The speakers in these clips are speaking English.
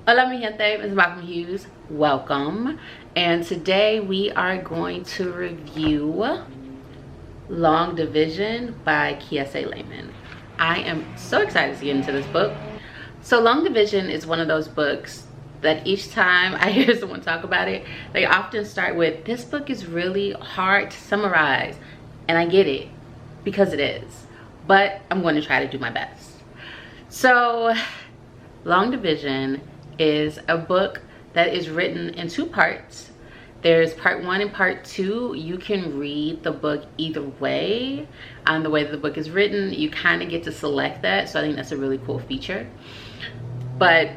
Hola mi gente, MsMalcolmHughes, welcome. And today we are going to review Long Division by Kiese Laymon. I am so excited to get into this book. So Long Division is one of those books that each time I hear someone talk about it, they often start with, this book is really hard to summarize. And I get it, because it is. But I'm going to try to do my best. So Long Division is a book that is written in two parts. There's part 1 and part 2. You can read the book either way. The way that the book is written, you kind of get to select that. So I think that's a really cool feature. But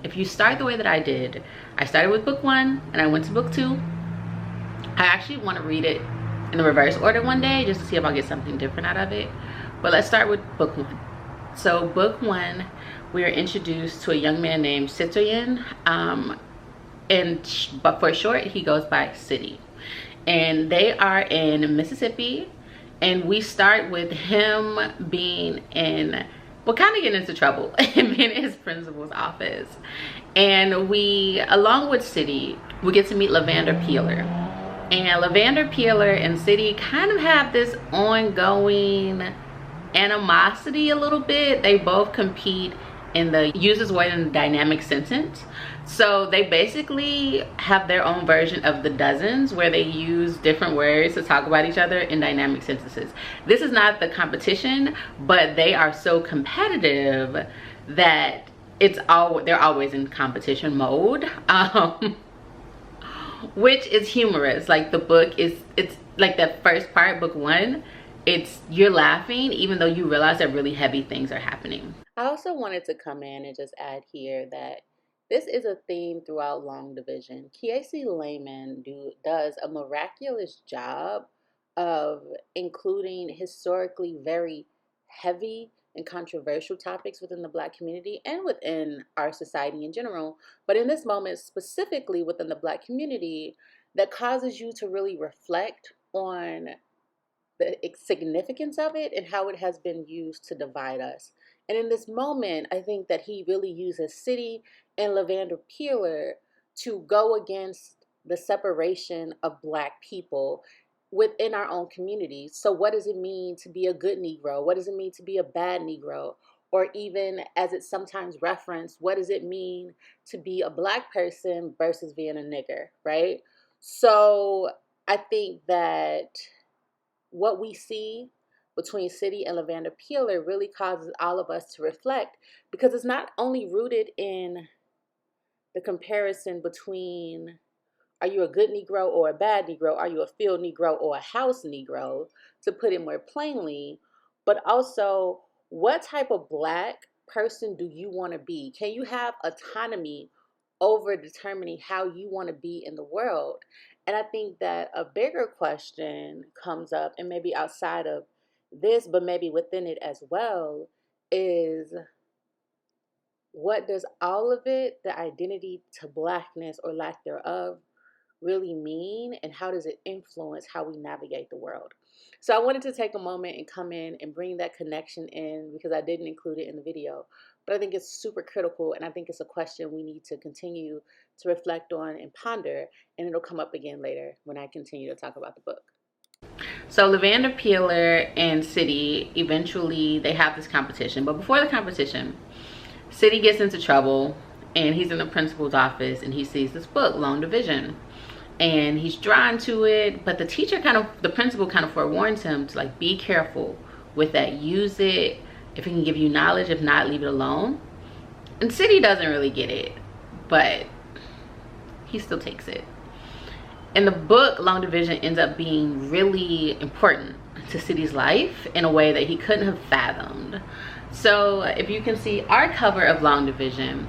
if you start the way that I did, I started with book 1 and I went to book 2. I actually want to read it in the reverse order one day just to see if I'll get something different out of it. But let's start with book 1. So book 1, we are introduced to a young man named Citoyen, but for short, he goes by City. And they are in Mississippi, and we start with him being in, well, kind of getting into trouble and being in his principal's office. And we, along with City, we get to meet Lavender Peeler. And Lavender Peeler and City kind of have this ongoing animosity a little bit. They both compete in the use this word in the dynamic sentence. So they basically have their own version of the dozens where they use different words to talk about each other in dynamic sentences. This is not the competition, but they are so competitive that they're always in competition mode, which is humorous. Like the book it's like that first part, book 1, you're laughing even though you realize that really heavy things are happening. I also wanted to come in and just add here that this is a theme throughout Long Division. Kiese Laymon does a miraculous job of including historically very heavy and controversial topics within the Black community and within our society in general, but in this moment specifically within the Black community, that causes you to really reflect on the significance of it and how it has been used to divide us. And in this moment, I think that he really uses City and Lavender Peeler to go against the separation of Black people within our own communities. So what does it mean to be a good Negro? What does it mean to be a bad Negro? Or even, as it's sometimes referenced, what does it mean to be a Black person versus being a nigger, right? So I think that what we see between City and Lavender Peeler really causes all of us to reflect, because it's not only rooted in the comparison between, are you a good Negro or a bad Negro? Are you a field Negro or a house Negro, to put it more plainly, but also what type of Black person do you want to be? Can you have autonomy over determining how you want to be in the world? And I think that a bigger question comes up, and maybe outside of this, but maybe within it as well, is what does all of it, the identity to Blackness or lack thereof, really mean, and how does it influence how we navigate the world? So I wanted to take a moment and come in and bring that connection in, because I didn't include it in the video, but I think it's super critical, and I think it's a question we need to continue to reflect on and ponder, and it'll come up again later when I continue to talk about the book. So Lavender Peeler and City, eventually they have this competition, but before the competition, City gets into trouble and he's in the principal's office and he sees this book, Long Division, and he's drawn to it, but the principal kind of forewarns him to, like, be careful with that, use it if it can give you knowledge, if not, leave it alone. And City doesn't really get it, but he still takes it. And the book, Long Division, ends up being really important to City's life in a way that he couldn't have fathomed. So if you can see our cover of Long Division,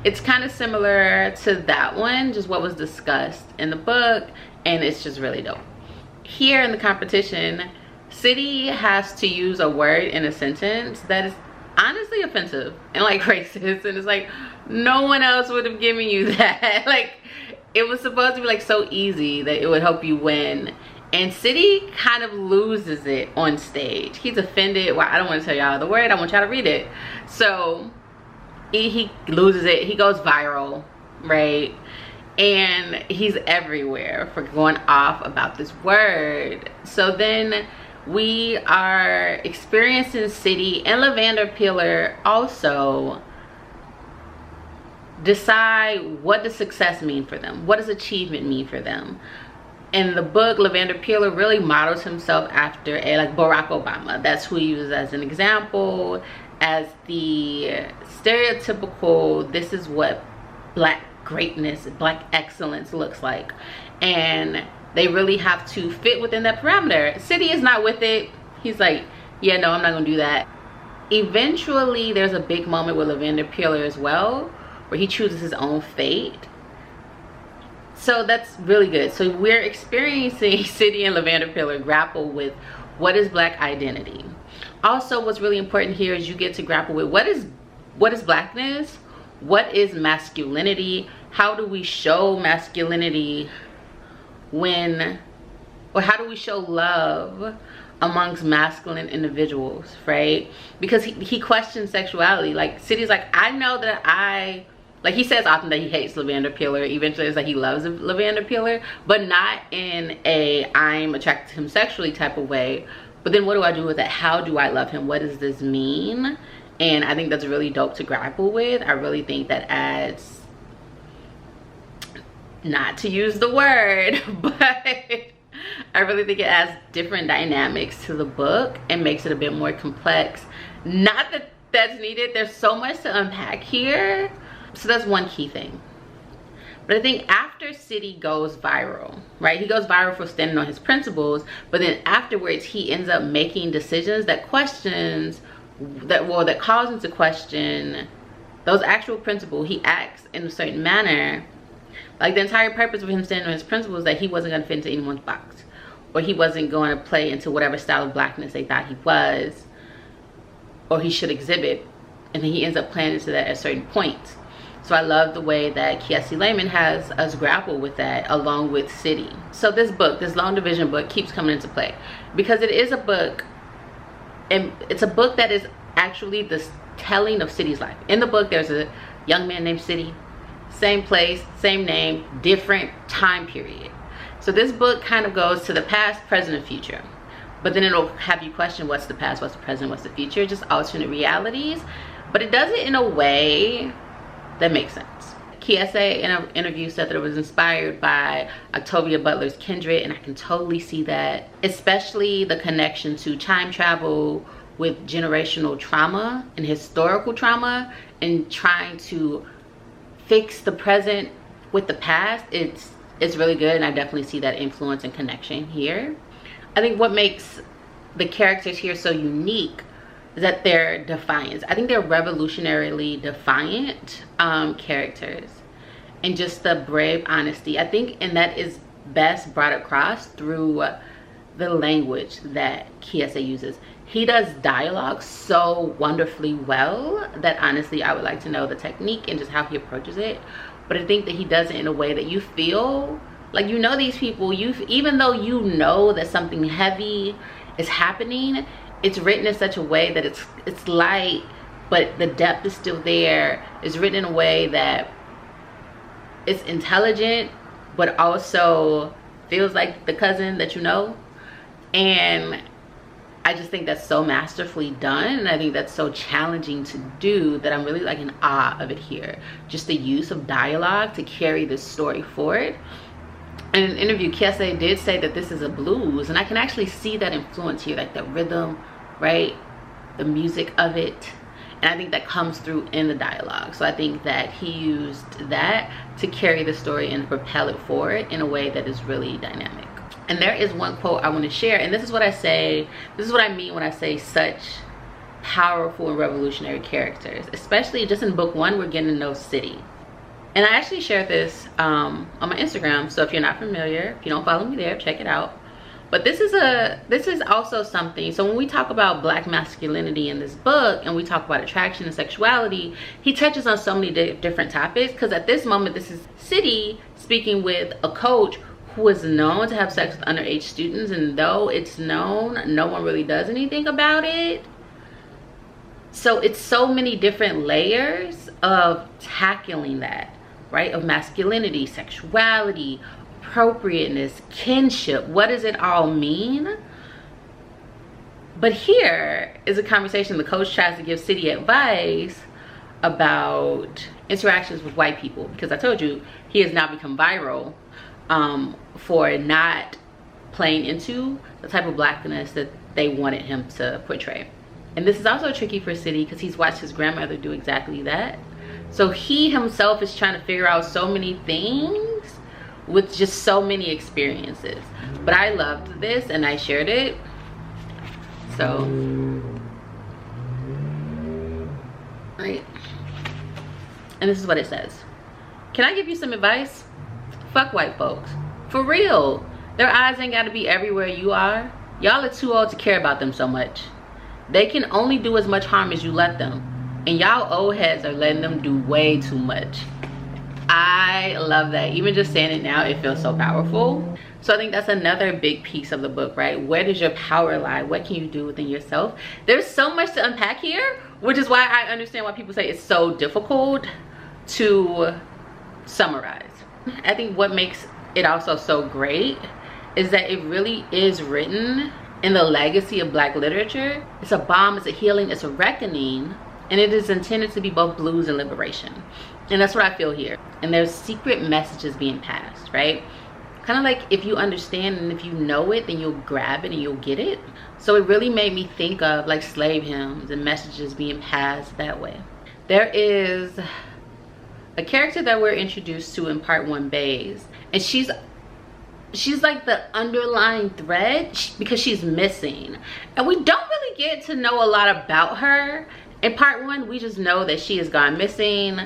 it's kind of similar to that one, just what was discussed in the book, and it's just really dope. Here in the competition, City has to use a word in a sentence that is honestly offensive and like racist, and it's like, no one else would have given you that. Like, it was supposed to be like so easy that it would help you win, and City kind of loses it on stage. He's offended. Well, I don't want to tell y'all the word, I want y'all to read it. So he loses it. He goes viral, right? And he's everywhere for going off about this word. So then we are experiencing City and Lavender Peeler also decide, what does success mean for them? What does achievement mean for them? In the book, Lavender Peeler really models himself after like Barack Obama. That's who he uses as an example, as the stereotypical, this is what black greatness, black excellence looks like. And they really have to fit within that parameter. City is not with it. He's like, yeah, no, I'm not gonna do that. Eventually, there's a big moment with Lavender Peeler as well, where he chooses his own fate. So that's really good. So we're experiencing City and Lavender Peeler grapple with what is black identity. Also, what's really important here is you get to grapple with what is blackness, what is masculinity, how do we show masculinity or how do we show love amongst masculine individuals, right? Because he questions sexuality. Like City's like, I know that like he says often that he hates Lavender Peeler. Eventually it's like he loves Lavender Peeler, but not in a I'm attracted to him sexually type of way. But then what do I do with that? How do I love him? What does this mean? And I think that's really dope to grapple with. I really think that adds, not to use the word, but I really think it adds different dynamics to the book and makes it a bit more complex. Not that that's needed. There's so much to unpack here. So that's one key thing. But I think after City goes viral, right? He goes viral for standing on his principles, but then afterwards he ends up making decisions that calls him to question those actual principles. He acts in a certain manner. Like the entire purpose of him standing on his principles is that he wasn't going to fit into anyone's box, or he wasn't going to play into whatever style of blackness they thought he was or he should exhibit. And then he ends up playing into that at certain points. So I love the way that Kiese Laymon has us grapple with that along with City. So this book, this long division book, keeps coming into play because it is a book, and it's a book that is actually the telling of City's life. In the book, there's a young man named City, same place, same name, different time period. So this book kind of goes to the past, present, and future. But then it'll have you question what's the past, what's the present, what's the future, just alternate realities. But it does it in a way that makes sense. Kiese in an interview said that it was inspired by Octavia Butler's Kindred, and I can totally see that, especially the connection to time travel with generational trauma and historical trauma and trying to fix the present with the past. It's really good, and I definitely see that influence and connection here. I think what makes the characters here so unique is that they're defiant. I think they're revolutionarily defiant characters, and just the brave honesty. I think, and that is best brought across through the language that Kiese uses. He does dialogue so wonderfully well that honestly I would like to know the technique and just how he approaches it. But I think that he does it in a way that you feel like you know these people. Even though you know that something heavy is happening, it's written in such a way that it's light, but the depth is still there. It's written in a way that it's intelligent, but also feels like the cousin that you know. And I just think that's so masterfully done, and I think that's so challenging to do that I'm really like in awe of it here. Just the use of dialogue to carry this story forward. In an interview, Kiese did say that this is a blues, and I can actually see that influence here, like the rhythm, right? The music of it. And I think that comes through in the dialogue. So I think that he used that to carry the story and propel it forward in a way that is really dynamic. And there is one quote I want to share, and this is what I say, this is what I mean when I say such powerful and revolutionary characters. Especially just in book one, we're getting to know City. And I actually shared this on my Instagram, so if you're not familiar, if you don't follow me there, check it out. But this is also something, so when we talk about black masculinity in this book and we talk about attraction and sexuality, he touches on so many different topics, because at this moment this is City speaking with a coach who is known to have sex with underage students, and though it's known, no one really does anything about it. So it's so many different layers of tackling that, right? Of masculinity, sexuality, appropriateness, kinship. What does it all mean? But here is a conversation the coach tries to give City advice about interactions with white people, because I told you he has now become viral for not playing into the type of blackness that they wanted him to portray. And this is also tricky for City because he's watched his grandmother do exactly that. So he himself is trying to figure out so many things with just so many experiences. But I loved this and I shared it. So, right. And this is what it says. Can I give you some advice? Fuck white folks. For real. Their eyes ain't gotta be everywhere you are. Y'all are too old to care about them so much. They can only do as much harm as you let them. And y'all old heads are letting them do way too much. I love that. Even just saying it now, it feels so powerful. So I think that's another big piece of the book, right? Where does your power lie? What can you do within yourself? There's so much to unpack here, which is why I understand why people say it's so difficult to summarize. I think what makes it also so great is that it really is written in the legacy of Black literature. It's a balm, it's a healing, it's a reckoning, and it is intended to be both blues and liberation. And that's what I feel here. And there's secret messages being passed, right? Kind of like if you understand and if you know it, then you'll grab it and you'll get it. So it really made me think of like slave hymns and messages being passed that way. There is a character that we're introduced to in part 1, Baze, and she's like the underlying thread because she's missing, and we don't really get to know a lot about her in part 1. We just know that she has gone missing.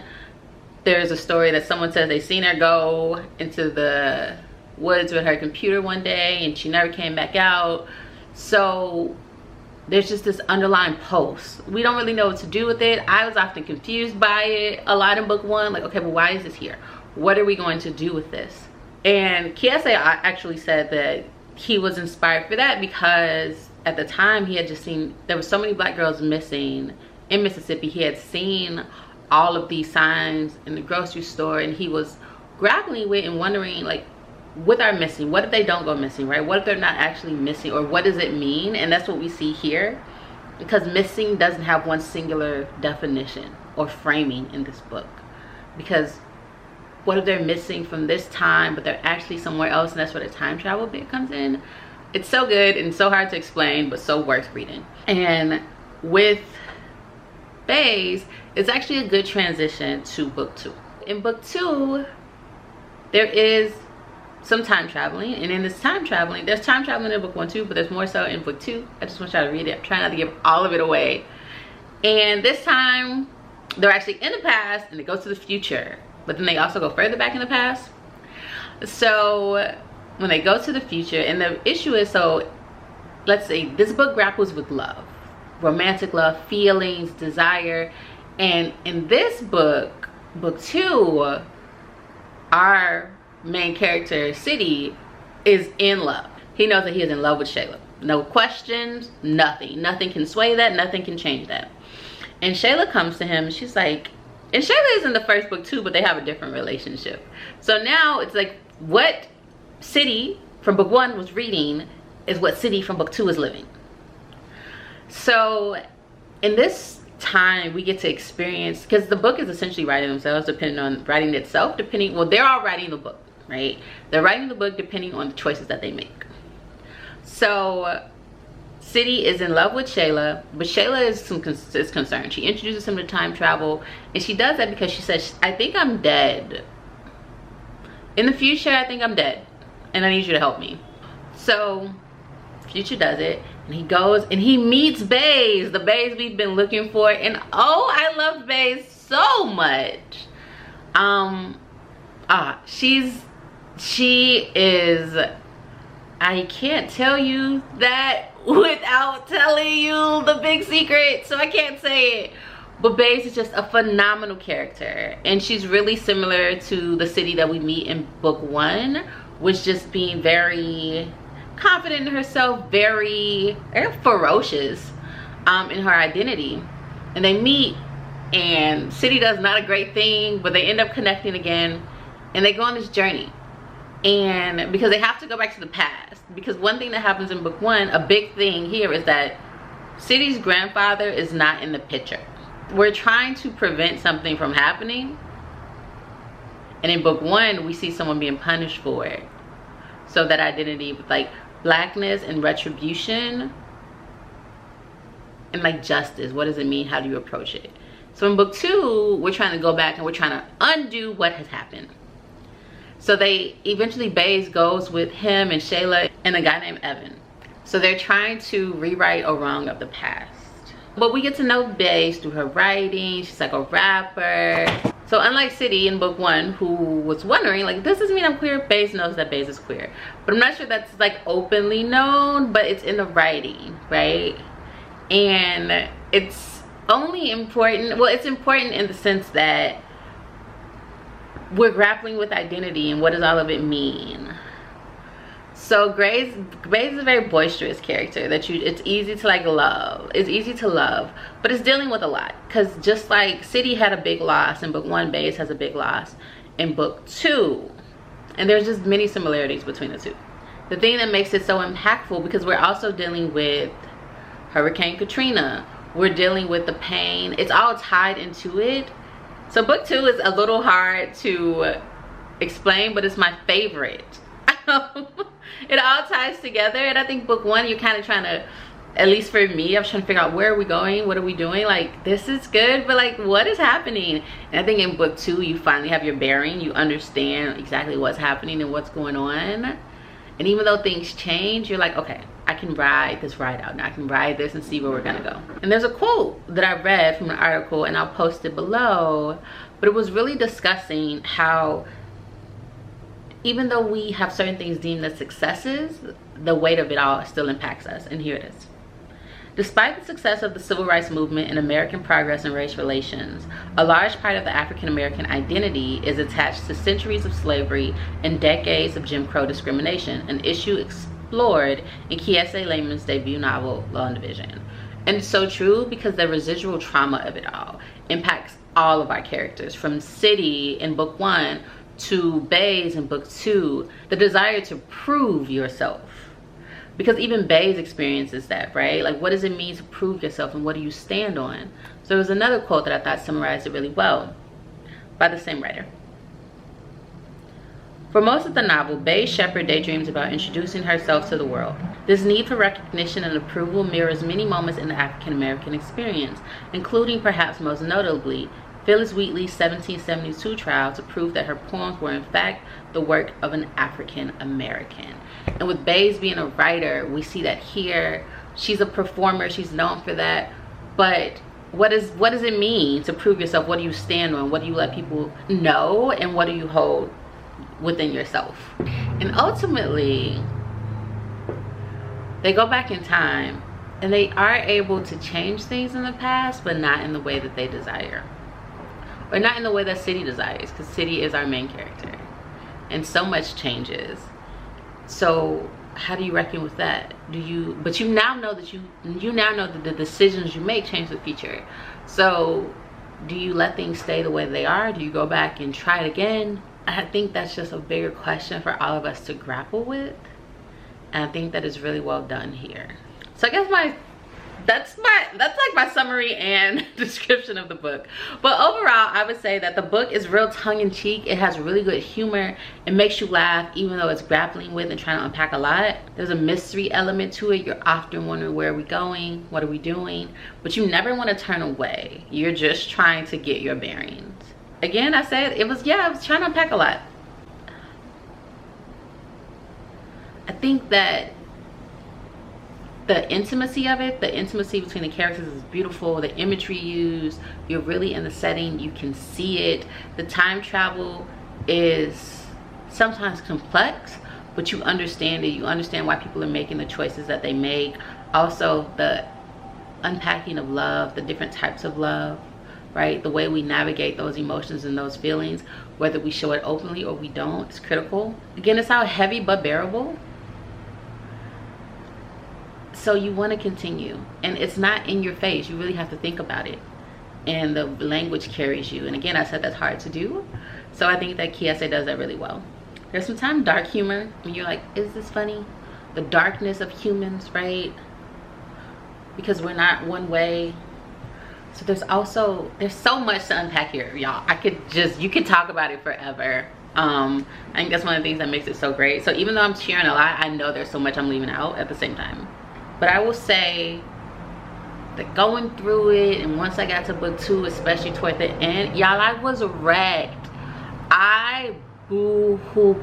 There's a story that someone says they seen her go into the woods with her computer one day and she never came back out. So there's just this underlying post. We don't really know what to do with it. I was often confused by it a lot in book 1. Like, okay, but why is this here? What are we going to do with this? And Kiese actually said that he was inspired for that because at the time he had just seen, there were so many Black girls missing in Mississippi. He had seen all of these signs in the grocery store, and he was grappling with and wondering, like, what are missing? What if they don't go missing, right? What if they're not actually missing, or what does it mean? And that's what we see here, because missing doesn't have one singular definition or framing in this book. Because what if they're missing from this time but they're actually somewhere else, and that's where the time travel bit comes in. It's so good and so hard to explain, but so worth reading. And with Baze, it's actually a good transition to book 2. In book 2, there is some time traveling, and in this time traveling, there's time traveling in book 1 too, but there's more so in book 2. I just want y'all to read it. I'm trying not to give all of it away. And this time they're actually in the past and they go to the future, but then they also go further back in the past. So when they go to the future, and the issue is, so let's say this book grapples with love, romantic love, feelings, desire. And in this book, book 2, our main character, City, is in love. He knows that he is in love with Shayla. No questions, nothing. Nothing can sway that, nothing can change that. And Shayla comes to him and she's like, and Shayla is in the first book too, but they have a different relationship. So now it's like what City from book 1 was reading is what City from book 2 is living. So in this time we get to experience, because the book is essentially writing themselves, depending on writing itself, depending, well, they're all writing the book, right? They're writing the book depending on the choices that they make. So City is in love with Shayla, but Shayla is concerned. She introduces him to time travel, and she does that because she says, I think I'm dead. In the future, I think I'm dead, and I need you to help me. So Future does it, and he goes and he meets Baze, the Baze we've been looking for. And oh, I love Baze so much. She is, I can't tell you that without telling you the big secret, so I can't say it. But Baze is just a phenomenal character, and she's really similar to the City that we meet in book 1, which just being very confident in herself, very ferocious in her identity. and they meet, and City does not a great thing, but they end up connecting again, and they go on this journey. And because they have to go back to the past, because one thing that happens in book 1, a big thing here, is that City's grandfather is not in the picture. We're trying to prevent something from happening, and in book 1 we see someone being punished for it. So that identity with like blackness and retribution and like justice, what does it mean? How do you approach it? So in book 2 we're trying to go back and we're trying to undo what has happened. So they eventually, Baze goes with him and Shayla and a guy named Evan. So they're trying to rewrite a wrong of the past. But we get to know Baze through her writing. She's like a rapper. So unlike City in book 1, who was wondering, like, does this mean I'm queer? Baze knows that Baze is queer. But I'm not sure that's like openly known, but it's in the writing, right? And it's only important, well, it's important in the sense that we're grappling with identity and what does all of it mean. So Baze is a very boisterous character that it's easy to like love. It's easy to love, but it's dealing with a lot. Because just like City had a big loss in book 1, Baze has a big loss in book 2. And there's just many similarities between the two. The thing that makes it so impactful, because we're also dealing with Hurricane Katrina. We're dealing with the pain. It's all tied into it. So book 2 is a little hard to explain, but it's my favorite. It all ties together, and I think book 1 you're kind of trying to, at least for me, I was trying to figure out where are we going, what are we doing, like this is good, but like what is happening? And I think in book 2 you finally have your bearing, you understand exactly what's happening and what's going on. And even though things change, you're like, okay, I can ride this ride out now. I can ride this and see where we're gonna go. And there's a quote that I read from an article, and I'll post it below, but it was really discussing how even though we have certain things deemed as successes, the weight of it all still impacts us. And here it is. Despite the success of the civil rights movement and American progress in race relations, a large part of the African American identity is attached to centuries of slavery and decades of Jim Crow discrimination, an issue explored in Kiese Laymon's debut novel, Law and Division. And it's so true, because the residual trauma of it all impacts all of our characters, from City in book 1 to Baze in book 2, the desire to prove yourself. Because even Baze experiences that, right? Like, what does it mean to prove yourself, and what do you stand on? So there was another quote that I thought summarized it really well by the same writer. For most of the novel, Baze Shepherd daydreams about introducing herself to the world. This need for recognition and approval mirrors many moments in the African American experience, including, perhaps most notably, Phyllis Wheatley's 1772 trial to prove that her poems were in fact the work of an African American. And with Baze being a writer, we see that here. She's a performer, she's known for that. But what does it mean to prove yourself? What do you stand on? What do you let people know? And what do you hold within yourself? And ultimately, they go back in time and they are able to change things in the past, but not in the way that they desire. Or not in the way that City desires, because City is our main character. And so much changes. So how do you reckon with that? But you now know that you now know that the decisions you make change the future. So do you let things stay the way they are? Do you go back and try it again? I think that's just a bigger question for all of us to grapple with. And I think that is really well done here. So I guess that's like my summary and description of the book. But overall, I would say that the book is real tongue-in-cheek. It has really good humor. It makes you laugh, even though it's grappling with and trying to unpack a lot. There's a mystery element to it. You're often wondering, where are we going? What are we doing? But you never want to turn away. You're just trying to get your bearings. Again, I said I was trying to unpack a lot. I think that the intimacy of it, the intimacy between the characters is beautiful. The imagery used, you're really in the setting, you can see it. The time travel is sometimes complex, but you understand it. You understand why people are making the choices that they make. Also, the unpacking of love, the different types of love, right? The way we navigate those emotions and those feelings, whether we show it openly or we don't, is critical. Again, it's all heavy but bearable. So you want to continue, and it's not in your face. You really have to think about it. and the language carries you. And again, I said that's hard to do. So I think that Kiese does that really well. There's sometimes dark humor when you're like, is this funny? The darkness of humans, right? Because we're not one way. So there's so much to unpack here, y'all. You could talk about it forever. I think that's one of the things that makes it so great. So even though I'm cheering a lot, I know there's so much I'm leaving out at the same time. But I will say that going through it, and once I got to book 2, especially toward the end, y'all, I was wrecked. I boo-hoo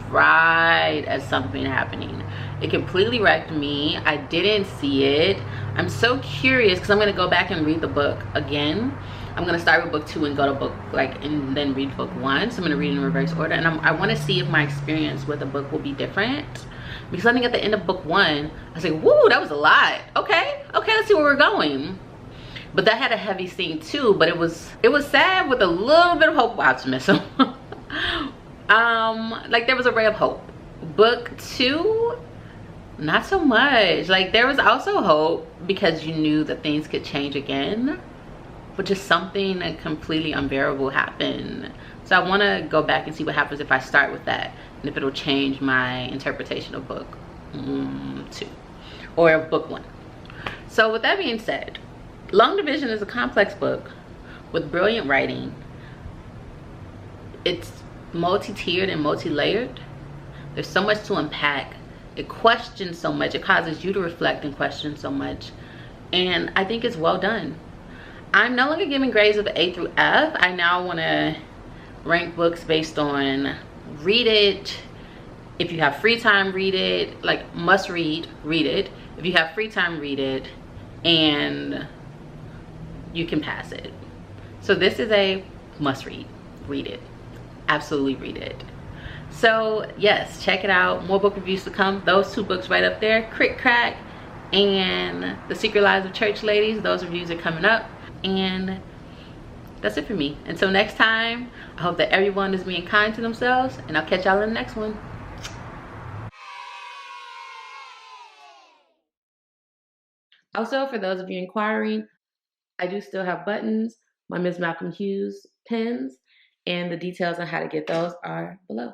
cried at something happening. It completely wrecked me. I didn't see it. I'm so curious because I'm gonna go back and read the book again. I'm gonna start with book 2 and go to book and then read book 1. So I'm gonna read in reverse order, and I want to see if my experience with the book will be different. Because I think at the end of book 1, I was like, woo, that was a lot. Okay, let's see where we're going. But that had a heavy scene too, but it was sad with a little bit of hope, optimism. Like there was a ray of hope. Book 2, not so much. Like there was also hope because you knew that things could change again, but just something completely unbearable happened. So I want to go back and see what happens if I start with that, and if it'll change my interpretation of book 2 or book 1. So with that being said, Long Division is a complex book with brilliant writing. It's multi-tiered and multi-layered. There's so much to unpack. It questions so much. It causes you to reflect and question so much. And I think it's well done. I'm no longer giving grades of A through F. I now want to rank books based on read it. If you have free time, read it. Like must read, read it. If you have free time, read it. And you can pass it. So this is a must read. Read it. Absolutely read it. So yes, check it out. More book reviews to come. Those 2 books right up there, Crick Crack and The Secret Lives of Church Ladies. Those reviews are coming up. And that's it for me. Until next time, I hope that everyone is being kind to themselves, and I'll catch y'all in the next one. Also, for those of you inquiring, I do still have buttons, my MsMalcolmHughes pins, and the details on how to get those are below.